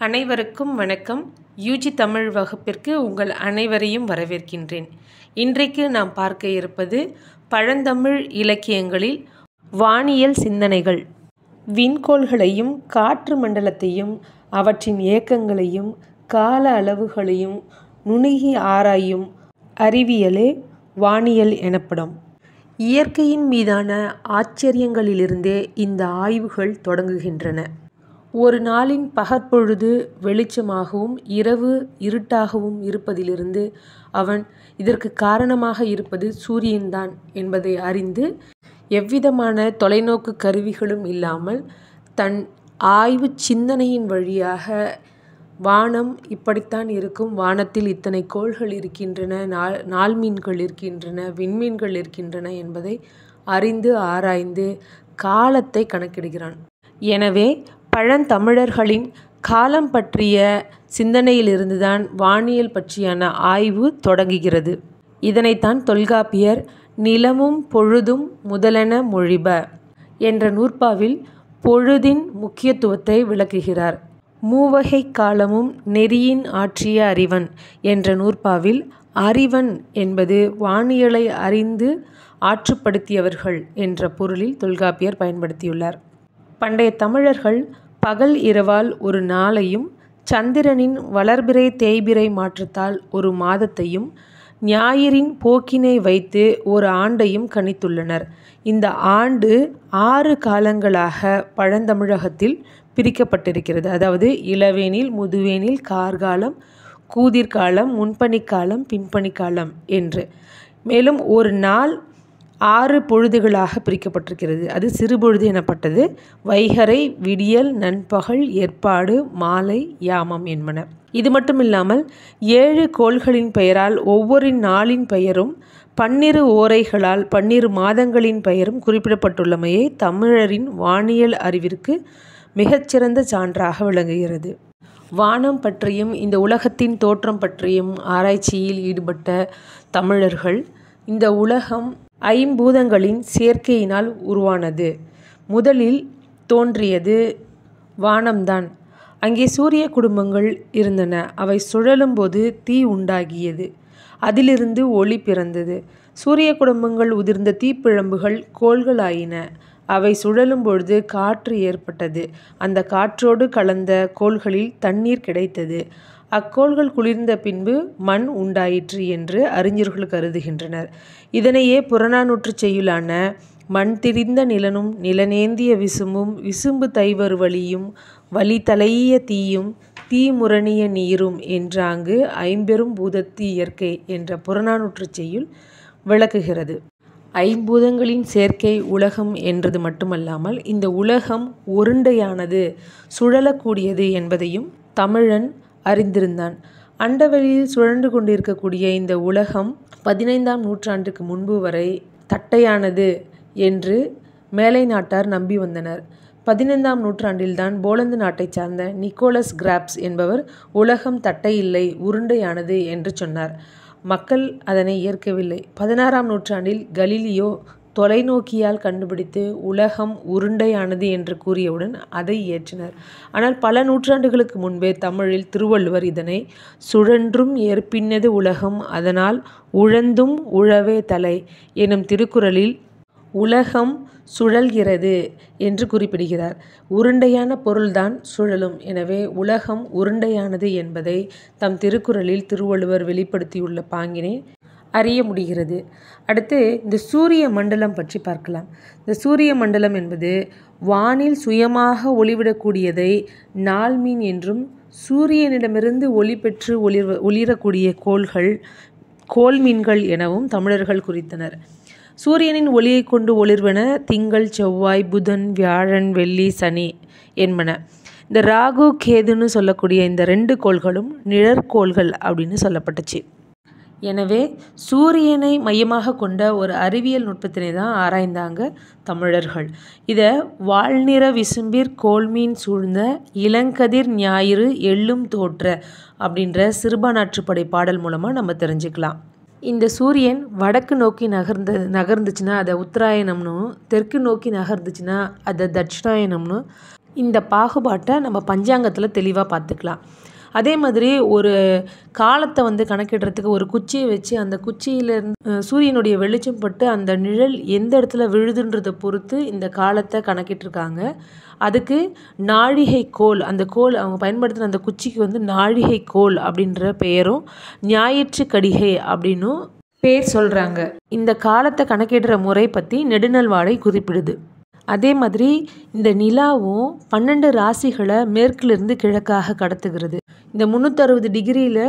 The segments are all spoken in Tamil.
அனைவருக்கும் வணக்கம். யூஜி தமிழ் வகுப்பிற்கு உங்கள் அனைவரையும் வரவேற்கின்றேன். இன்றைக்கு நாம் பார்க்க இருப்பது பழந்தமிழ் இலக்கியங்களில் வானியல் சிந்தனைகள். விண்கோள்களையும் காற்று மண்டலத்தையும் அவற்றின் இயக்கங்களையும் கால அளவுகளையும் நுணுகி ஆராயும் அறிவியலே வானியல் எனப்படும். இயற்கையின் மீதான ஆச்சரியங்களிலிருந்தே இந்த ஆய்வுகள் தொடங்குகின்றன. ஒரு நாளின் பகற்பொழுது வெளிச்சமாகவும் இரவு இருட்டாகவும் இருப்பதிலிருந்து அவன் இதற்கு காரணமாக இருப்பது சூரியன்தான் என்பதை அறிந்து எவ்விதமான தொலைநோக்கு கருவிகளும் இல்லாமல் தன் ஆய்வு சிந்தனையின் வழியாக வானம் இப்படித்தான் இருக்கும், வானத்தில் இத்தனை கோள்கள் இருக்கின்றன, நாள்மீன்கள் இருக்கின்றன, விண்மீன்கள் இருக்கின்றன என்பதை அறிந்து ஆராய்ந்து காலத்தை கணக்கிடுகிறான். எனவே பழந்தமிழர்களின் காலம் பற்றிய சிந்தனையிலிருந்துதான் வானியல் பற்றியான ஆய்வு தொடங்குகிறது. இதனைத்தான் தொல்காப்பியர் நிலமும் பொழுதும் முதலென மொழிப என்ற நூற்பாவில் பொழுதின் முக்கியத்துவத்தை விளக்குகிறார். மூவகை காலமும் நெறியின் ஆற்றிய அறிவன் என்ற நூற்பாவில் அறிவன் என்பது வானியலை அறிந்து ஆற்றுப்படுத்தியவர்கள் என்ற பொருளில் தொல்காப்பியர் பயன்படுத்தியுள்ளார். பண்டைய தமிழர்கள் பகல் இரவால் ஒரு நாளையும் சந்திரனின் வளர்பிறை தேய்பிறை மாற்றத்தால் ஒரு மாதத்தையும் ஞாயிறின் போக்கினை வைத்து ஒரு ஆண்டையும் கணித்துள்ளனர். இந்த ஆண்டு 6 காலங்களாக பழந்தமிழகத்தில் பிரிக்கப்பட்டிருக்கிறது. அதாவது இளவேனில், முதுவேனில், கார்காலம், கூதிர்காலம், முன்பனிக்காலம், பின்பனிக்காலம் என்று. மேலும் ஒரு நாள் 6 பொழுதுகளாக பிரிக்கப்பட்டிருக்கிறது. அது சிறுபொழுது எனப்பட்டது. வைகறை, விடியல், நண்பகல், ஏற்பாடு, மாலை, யாமம் என்பன. இது மட்டுமில்லாமல் 7 கோள்களின் பெயரால் ஒவ்வொரு நாளின் பெயரும் 12 ஓரைகளால் 12 மாதங்களின் பெயரும் குறிப்பிடப்பட்டுள்ளமையை தமிழரின் வானியல் அறிவிற்கு மிகச்சிறந்த சான்றாக விளங்குகிறது. வானம் பற்றியும் இந்த உலகத்தின் தோற்றம் பற்றியும் ஆராய்ச்சியில் ஈடுபட்ட தமிழர்கள் இந்த உலகம் ஐம்பூதங்களின் சேர்க்கையினால் உருவானது, முதலில் தோன்றியது வானம்தான். அங்கே சூரிய குடும்பங்கள் இருந்தன. அவை சுழலும்போது தீ உண்டாகியது, அதிலிருந்து ஒளி பிறந்தது. சூரிய குடும்பங்கள் உதிர்ந்த தீப்பிழம்புகள் கோள்களாயின. அவை சுழலும் பொழுது காற்று ஏற்பட்டது. அந்த காற்றோடு கலந்த கோள்களில் தண்ணீர் கிடைத்தது. அக்கோள்கள் குளிர்ந்த பின்பு மண் உண்டாயிற்று என்று அறிஞர்கள் கருதுகின்றனர். இதனையே புறநானூற்று செய்யுளான மண் திரிந்த நிலனும் நிலனேந்திய விசும்பும் விசும்பு தைவரு வளியும் வளி தலையிய தீயும் தீ முரணிய நீரும் என்றாங்கு ஐம்பெரும் பூதத்து இயற்கை என்ற புறநானூற்று செய்யுள் விளக்குகிறது. ஐம்பூதங்களின் சேர்க்கை உலகம் என்றது மட்டுமல்லாமல் இந்த உலகம் உருண்டையானது, சுழலக்கூடியது என்பதையும் தமிழன் அறிந்திருந்தான். அண்டவெளியில் சுழன்று கொண்டிருக்கக்கூடிய இந்த உலகம் 15ஆம் நூற்றாண்டுக்கு முன்பு வரை தட்டையானது என்று மேலை நாட்டார் நம்பி வந்தனர். 15ஆம் நூற்றாண்டில்தான் போலந்து நாட்டை சார்ந்த நிக்கோலஸ் கிராப்ஸ் என்பவர் உலகம் தட்டை இல்லை, உருண்டையானது என்று சொன்னார். மக்கள் அதனை ஏற்கவில்லை. 16ஆம் நூற்றாண்டில் கலீலியோ தொலைநோக்கியால் கண்டுபிடித்து உலகம் உருண்டையானது என்று கூறியவுடன் அதை ஏற்றினர். ஆனால் பல நூற்றாண்டுகளுக்கு முன்பே தமிழில் திருவள்ளுவர் இதனை சுழன்றும் ஏற்பின்னது உலகம் அதனால் உழந்தும் உழவே தலை எனும் திருக்குறளில் உலகம் சுழல்கிறது என்று குறிப்பிடுகிறார். உருண்டையான பொருள்தான் சுழலும். எனவே உலகம் உருண்டையானது என்பதை தம் திருக்குறளில் திருவள்ளுவர் வெளிப்படுத்தியுள்ள பாங்கினை அறிய முடிகிறது. அடுத்து இந்த சூரிய மண்டலம் பற்றி பார்க்கலாம். இந்த சூரிய மண்டலம் என்பது வானில் சுயமாக ஒளிவிடக்கூடியதை நாள்மீன் என்றும், சூரியனிடமிருந்து ஒளி பெற்று ஒளிரக்கூடிய கோள்மீன்கள் எனவும் தமிழர்கள் குறித்தனர். சூரியனின் ஒளியை கொண்டு ஒளிர்வன திங்கள், செவ்வாய், புதன், வியாழன், வெள்ளி, சனி என்பன. இந்த ராகு கேதுன்னு சொல்லக்கூடிய இந்த 2 கோள்களும் நிழற்கோள்கள் அப்படின்னு சொல்லப்பட்டுச்சு. எனவே சூரியனை மையமாக கொண்ட ஒரு அறிவியல் நுட்பத்தினை தான் ஆராய்ந்தாங்க தமிழர்கள். இதை வாழ்நிற விசும்பிற் கோள்மீன் சூழ்ந்த இளங்கதிர் ஞாயிறு எள்ளும் தோற்ற அப்படின்ற சிறுபானாற்றுப்படை பாடல் மூலமாக நம்ம தெரிஞ்சுக்கலாம். இந்த சூரியன் வடக்கு நோக்கி நகர்ந்துச்சுன்னா அதை உத்தராயணம்னு, தெற்கு நோக்கி நகர்ந்துச்சுன்னா அதை தட்சிணாயனம்னு, இந்த பாகுபாட்டை நம்ம பஞ்சாங்கத்தில் தெளிவாக பார்த்துக்கலாம். அதே மாதிரி ஒரு காலத்தை வந்து கணக்கிடுறதுக்கு ஒரு குச்சியை வச்சு அந்த குச்சியிலேருந்து சூரியனுடைய வெளிச்சம் பட்டு அந்த நிழல் எந்த இடத்துல விழுதுன்றதை பொறுத்து இந்த காலத்தை கணக்கிட்டிருக்காங்க. அதுக்கு நாழிகை கோல், அந்த கோல் அவங்க பயன்படுத்தின அந்த குச்சிக்கு வந்து நாழிகை கோல் அப்படின்ற பெயரும் ஞாயிற்று கடிகை அப்படின்னும் பேர் சொல்கிறாங்க. இந்த காலத்தை கணக்கிடுற முறை பற்றி நெடுநல்வாடை குறிப்பிடுது. அதே மாதிரி இந்த நிலாவும் 12 ராசிகளை மேற்கிலிருந்து கிழக்காக கடத்துகிறது. இந்த 360 டிகிரியில்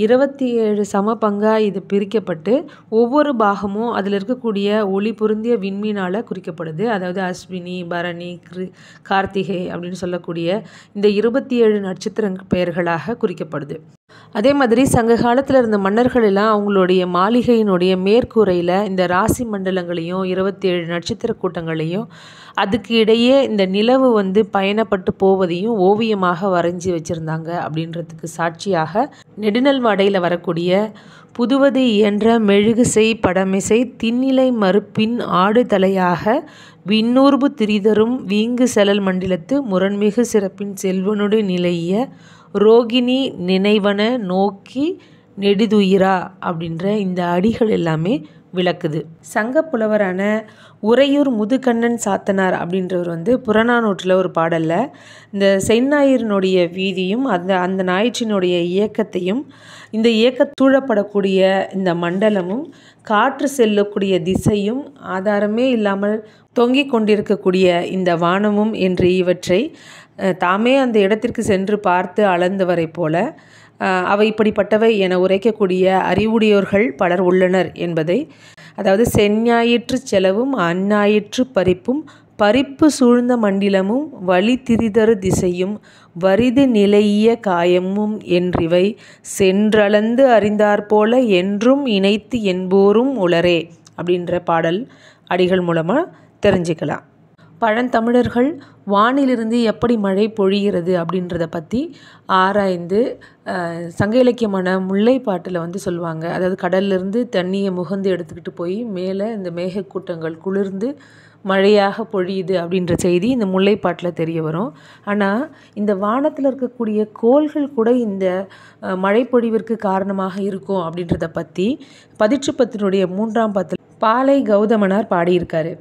27 சம பங்காக இது பிரிக்கப்பட்டு ஒவ்வொரு பாகமும் அதில் இருக்கக்கூடிய ஒளி பொருந்திய விண்மீனால் குறிக்கப்படுது. அதாவது அஸ்வினி, பரணி, கார்த்திகை அப்படின்னு சொல்லக்கூடிய இந்த 27 நட்சத்திர பெயர்களாக குறிக்கப்படுது. அதே மாதிரி சங்க காலத்தில் இருந்த மன்னர்கள் எல்லாம் அவங்களுடைய மாளிகையினுடைய மேற்கூரையில் இந்த ராசி மண்டலங்களையும் 27 நட்சத்திர கூட்டங்களையும் அதுக்கு இடையே இந்த நிலவு வந்து பயணப்பட்டு போவதையும் ஓவியமாக வரைஞ்சி வச்சுருந்தாங்க. அப்படின்றதுக்கு சாட்சியாக நெடுநல்வாடையில் வரக்கூடிய புதுவது இயன்ற மெழுகுசெய் படமிசை திண்ணிலை மறுப்பின் ஆடு தலையாக விண்ணூர்பு திரிதரும் வீங்கு செலல் மண்டிலத்து முரண்மிகு சிறப்பின் செல்வனோடு நிலைய ரோகிணி நினைவன நோக்கி நெடுதுயிரா அப்படின்ற இந்த அடிகள் எல்லாமே விளக்குது. சங்க புலவரான உறையூர் முதுகண்ணன் சாத்தனார் அப்படின்றவர் வந்து புறநானூற்றில் ஒரு பாடலில் இந்த செந்நாயிரினுடைய வீதியும் அந்த ஞாயிற்றினுடைய இயக்கத்தையும் இந்த சூழப்படக்கூடிய இந்த மண்டலமும் காற்று செல்லக்கூடிய திசையும் ஆதாரமே இல்லாமல் தொங்கிக் கொண்டிருக்கக்கூடிய இந்த வானமும் என்று இவற்றை தாமே அந்த இடத்திற்கு சென்று பார்த்து அளந்தவரை போல அவை இப்படிப்பட்டவை என உரைக்கக்கூடிய அறிவுடையோர்கள் பலர் உள்ளனர் என்பதை, அதாவது செஞ்ஞாயிற்று செலவும் அஞ்ஞாயிற்று பறிப்பும் பறிப்பு சூழ்ந்த மண்டிலமும் வழி திரிதரு திசையும் வரிது நிலையிய காயமும் என்றிவை சென்றளந்து அறிந்தாற்போல என்றும் இணைத்து என்போரும் உளரே அப்படின்ற பாடல் அடிகள் மூலமாக தெரிஞ்சுக்கலாம். பழந்தமிழர்கள் வானிலிருந்து எப்படி மழை பொழிகிறது அப்படின்றத பற்றி ஆராய்ந்து சங்க இலக்கியமான முல்லைப்பாட்டில் வந்து சொல்லுவாங்க. அதாவது கடல்லிருந்து தண்ணியை முகந்து எடுத்துக்கிட்டு போய் மேலே இந்த மேகக்கூட்டங்கள் குளிர்ந்து மழையாக பொழியுது அப்படின்ற செய்தி இந்த முல்லைப்பாட்டில் தெரிய வரும். ஆனால் இந்த வானத்தில் இருக்கக்கூடிய கோள்கள் கூட இந்த மழைப்பொழிவிற்கு காரணமாக இருக்கும் அப்படின்றத பற்றி பதிற்றுப்பத்தினுடைய 3ஆம் பத்தில் பாலை கௌதமனார் பாடியிருக்காரு.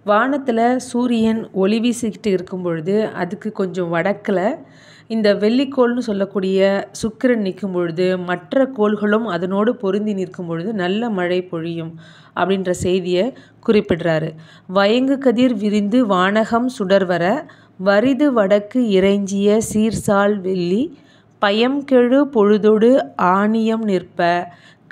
வானத்தில் சூரியன் ஒளி வீசிக்கிட்டு இருக்கும் பொழுது அதுக்கு கொஞ்சம் வடக்கில் இந்த வெள்ளிக்கோள்னு சொல்லக்கூடிய சுக்கிரன் நிற்கும் பொழுது மற்ற கோள்களும் அதனோடு பொருந்தி நிற்கும் பொழுது நல்ல மழை பொழியும் அப்படின்ற செய்தியை குறிப்பிடுறாரு. வயங்கு கதிர் விரிந்து வானகம் சுடர்வர வரிது வடக்கு இறைஞ்சிய சீர்சால் வெள்ளி பயம்கெழு பொழுதொடு ஆணியம் நிற்ப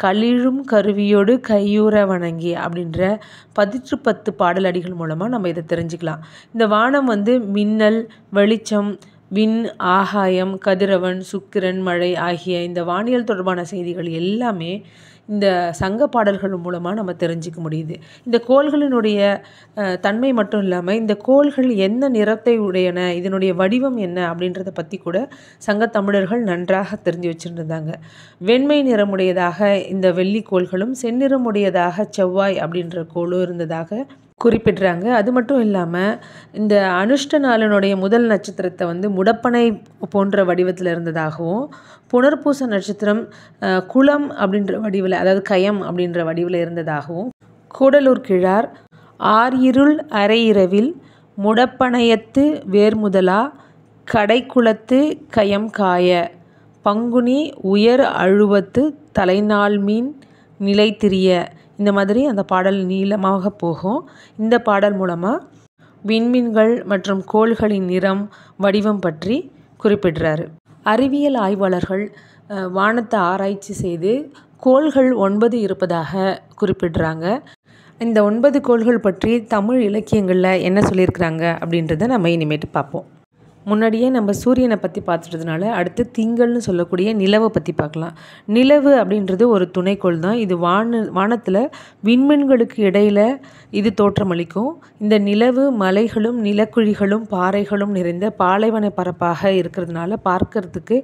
களிழும் கருவியோடு கையூற வணங்கி அப்படின்ற 10 பாடலடிகள் மூலமாக நம்ம இதை தெரிஞ்சுக்கலாம். இந்த வானம் வந்து மின்னல், வெளிச்சம், விண், ஆகாயம், கதிரவன், சுக்கிரன், மழை ஆகிய இந்த வானியல் தொடர்பான செய்திகள் எல்லாமே இந்த சங்க பாடல்கள் மூலமாக நம்ம தெரிஞ்சிக்க முடியுது. இந்த கோள்களினுடைய தன்மை மட்டும் இல்லாமல் இந்த கோள்கள் என்ன நிறத்தை உடையன, இதனுடைய வடிவம் என்ன அப்படின்றத பற்றி கூட சங்கத்தமிழர்கள் நன்றாக தெரிஞ்சு வச்சுருந்தாங்க. வெண்மை நிறமுடையதாக இந்த வெள்ளி கோள்களும் செந்நிறமுடையதாக செவ்வாய் அப்படின்ற கோளும் இருந்ததாக குறிப்பிடுறாங்க. அது மட்டும் இல்லாமல் இந்த அனுஷ்ட நாளினுடைய முதல் நட்சத்திரத்தை வந்து முடப்பனை போன்ற வடிவத்தில் இருந்ததாகவும், புனர்பூச நட்சத்திரம் குளம் அப்படின்ற வடிவில், அதாவது கயம் அப்படின்ற வடிவில் இருந்ததாகவும் கூடலூர் கிழார் ஆர்இருள் அரையிரவில் முடப்பனையத்து வேர்முதலா கடைக்குளத்து கயம் காய பங்குனி உயர் அழுவத்து தலைநாள் மீன் நிலைத்திரிய இந்த மாதிரி அந்த பாடல் நீளமாக போகும். இந்த பாடல் மூலமாக விண்மீன்கள் மற்றும் கோள்களின் நிறம், வடிவம் பற்றி குறிப்பிடுறாரு. அறிவியல் ஆய்வாளர்கள் வானத்தை ஆராய்ச்சி செய்து கோள்கள் 9 இருப்பதாக குறிப்பிடுறாங்க. இந்த 9 கோள்கள் பற்றி தமிழ் இலக்கியங்களில் என்ன சொல்லியிருக்கிறாங்க அப்படின்றத நம்ம இனிமேட்டு பார்ப்போம். முன்னாடியே நம்ம சூரியனை பற்றி பார்த்துட்டதுனால அடுத்து திங்கள்னு சொல்லக்கூடிய நிலவை பற்றி பார்க்கலாம். நிலவு அப்படின்றது ஒரு துணைக்கோள் தான். இது வானத்தில் விண்மீன்களுக்கு இடையில் இது தோற்றமளிக்கும். இந்த நிலவு மலைகளும் நிலக்குழிகளும் பாறைகளும் நிறைந்த பாலைவன பரப்பாக இருக்கிறதுனால பார்க்கறதுக்கு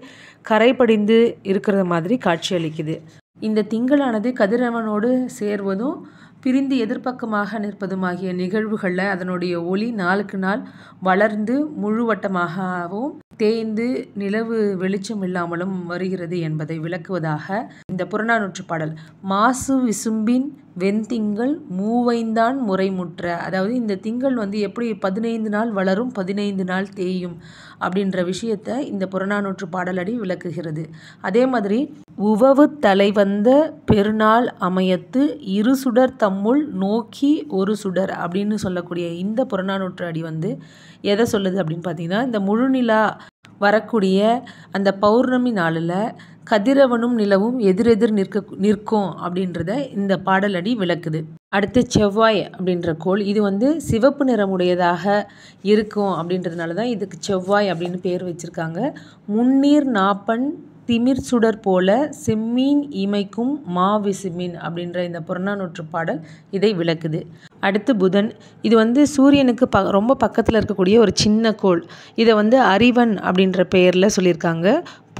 கரைபடிந்து இருக்கிற மாதிரி காட்சி அளிக்குது. இந்த திங்களானது கதிரவனோடு சேர்வதும் பிரிந்து எதிர்ப்பக்கமாக நிற்பதுமாகிய நிகழ்வுகளில் அதனுடைய ஒளி நாளுக்கு நாள் வளர்ந்து முழுவட்டமாகவும் தேய்ந்து நிலவு வெளிச்சம் இல்லாமலும் வருகிறது என்பதை விளக்குவதாக இந்த புறநானூற்று பாடல். மாசு விசும்பின் வெண்திங்கள் மூவைந்தான் முறைமுற்ற, அதாவது இந்த திங்கள் எப்படி 15 நாள் வளரும் 15 நாள் தேயும் அப்படின்ற விஷயத்தை இந்த புறநானூற்று பாடலடி விளக்குகிறது. அதே மாதிரி உவவு தலைவந்த பெருநாள் அமையத்து இரு சுடர் தம்முள் நோக்கி ஒரு சுடர் அப்படின்னு சொல்லக்கூடிய இந்த புறநானூற்று அடி எதை சொல்லுது அப்படின்னு பார்த்தீங்கன்னா, இந்த முழுநிலா வரக்கூடிய அந்த பௌர்ணமி நாளில் கதிரவனும் நிலவும் எதிரெதிர் நிற்கும் அப்படின்றத இந்த பாடலடி விளக்குது. அடுத்து செவ்வாய் அப்படின்ற கோள், இது சிவப்பு நிறமுடையதாக இருக்கும் அப்படின்றதுனால தான் இதுக்கு செவ்வாய் அப்படின்னு பேர் வச்சுருக்காங்க. முன்னீர் நாப்பன் திமிர் சுடர் போல செம்மீன் இமைக்கும் மாவிசுமின் அப்படின்ற இந்த புறநானூற்று பாடல் இதை விளக்குது. அடுத்து புதன், இது சூரியனுக்கு ரொம்ப பக்கத்தில் இருக்கக்கூடிய ஒரு சின்ன கோள். இதை அறிவன் அப்படின்ற பெயரில் சொல்லியிருக்காங்க.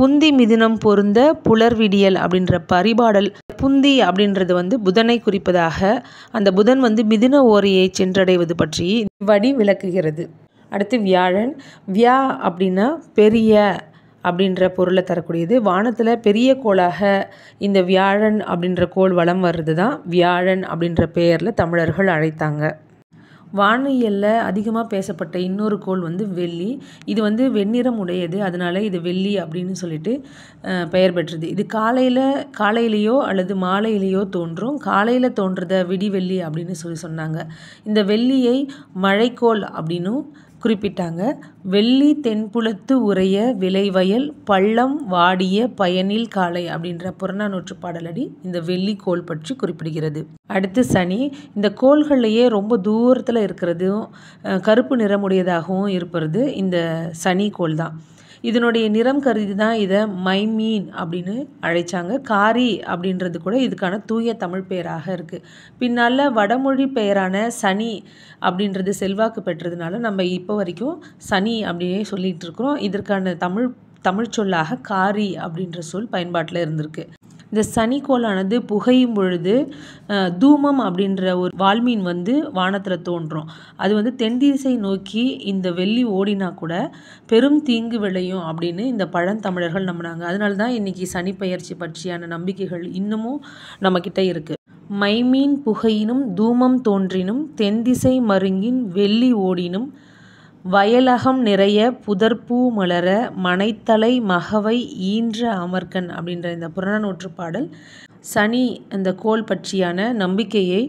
புந்தி மிதுனம் பொருந்த புலர்விடியல் அப்படின்ற பரிபாடல். புந்தி அப்படின்றது புதனை குறிப்பதாக, அந்த புதன் மிதுன ஓரையை சென்றடைவது பற்றி வடி விளக்குகிறது. அடுத்து வியாழன், வியா அப்படின்னா பெரிய அப்படின்ற பொருளை தரக்கூடியது. வானத்தில் பெரிய கோளாக இந்த வியாழன் அப்படின்ற கோள் வலம் வர்றது தான் வியாழன் அப்படின்ற பெயரில் தமிழர்கள் அழைத்தாங்க. வானியலில் அதிகமாக பேசப்பட்ட இன்னொரு கோள் வெள்ளி. இது வெண்ணிறம் உடையது, அதனால இது வெள்ளி அப்படின்னு சொல்லிட்டு பெயர் பெற்றது. இது காலையிலையோ அல்லது மாலையிலையோ தோன்றும். காலையில் தோன்றத விடிவெள்ளி அப்படின்னு சொன்னாங்க. இந்த வெள்ளியை மழைக்கோள் அப்படின்னும் குறிப்பிட்டாங்க. வெள்ளி தென்புலத்து உரைய விளைவயல் பள்ளம் வாடிய பயனில் காலை அப்படின்ற புறநானூற்று பாடலடி இந்த வெள்ளி கோள் பற்றி குறிப்பிடுகிறது. அடுத்து சனி, இந்த கோள்கள்லையே ரொம்ப தூரத்தில் இருக்கிறதும் கருப்பு நிறமுடையதாகவும் இருப்பது இந்த சனி கோள் தான். இதனுடைய நிறம் கருதி தான் இதை மைமீன் அப்படின்னு அழைச்சாங்க. காரி அப்படின்றது கூட இதுக்கான தூய தமிழ் பெயராக இருக்குது. பின்னால் வடமொழி பெயரான சனி அப்படின்றது செல்வாக்கு பெற்றதுனால நம்ம இப்போ வரைக்கும் சனி அப்படின்னே சொல்லிகிட்டு இருக்கிறோம். இதற்கான தமிழ் சொல்லாக காரி அப்படின்ற சொல் பயன்பாட்டில் இருந்திருக்கு. இந்த சனிக்கோளானது புகையும் பொழுது தூமம் அப்படின்ற ஒரு வால்மீன் வானத்தில் தோன்றும். அது தென் திசை நோக்கி இந்த வெள்ளி ஓடினா கூட பெரும் தீங்கு விளையும் அப்படின்னு இந்த பழந்தமிழர்கள் நம்பினாங்க. அதனால தான் இன்றைக்கி சனி பெயர்ச்சி பற்றியான நம்பிக்கைகள் இன்னமும் நம்மக்கிட்ட இருக்குது. மைமீன் புகையினும் தூமம் தோன்றினும் தென்திசை மருங்கின் வெள்ளி ஓடினும் வயலகம் நிறைய புதற்பூ மலர மனைத்தலை மகவை ஈன்ற அமர்கன் அப்படின்ற இந்த புறநானூற்று பாடல் சனி அந்த கோள் பற்றியான நம்பிக்கையை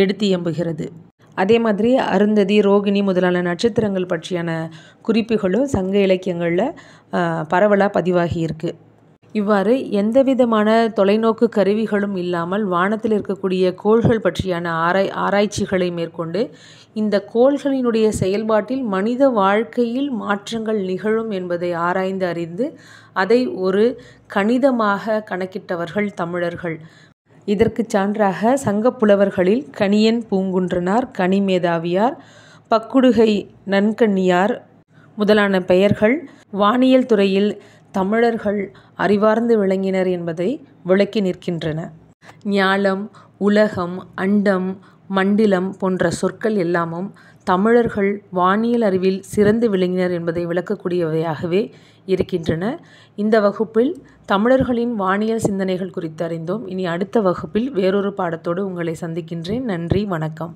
எடுத்து எம்புகிறது. அதே மாதிரி அருந்ததி, ரோகிணி முதலான நட்சத்திரங்கள் பற்றியான குறிப்புகளும் சங்க இலக்கியங்களில் பரவலாக பதிவாகி இருக்கு. இவ்வாறு எந்தவிதமான தொலைநோக்கு கருவிகளும் இல்லாமல் வானத்தில் இருக்கக்கூடிய கோள்கள் பற்றியான ஆராய்ச்சிகளை மேற்கொண்டு இந்த கோள்களினுடைய செயல்பாட்டில் மனித வாழ்க்கையில் மாற்றங்கள் நிகழும் என்பதை ஆராய்ந்து அறிந்து அதை ஒரு கணிதமாக கணக்கிட்டவர்கள் தமிழர்கள். இதற்கு சான்றாக சங்கப்புலவர்களில் கணியன் பூங்குன்றனார், கனிமேதாவியார், பக்குடுகை நன்கண்ணியார் முதலான பெயர்கள் வானியல் துறையில் தமிழர்கள் அறிவார்ந்து விளங்கினர் என்பதை விளக்கி நிற்கின்றன. ஞாலம், உலகம், அண்டம், மண்டிலம் போன்ற சொற்கள் எல்லாமும் தமிழர்கள் வானியல் அறிவில் சிறந்து விளங்கினர் என்பதை விளக்கக்கூடியவையாகவே இருக்கின்றன. இந்த வகுப்பில் தமிழர்களின் வானியல் சிந்தனைகள் குறித்து அறிந்தோம். இனி அடுத்த வகுப்பில் வேறொரு பாடத்தோடு உங்களை சந்திக்கின்றேன். நன்றி, வணக்கம்.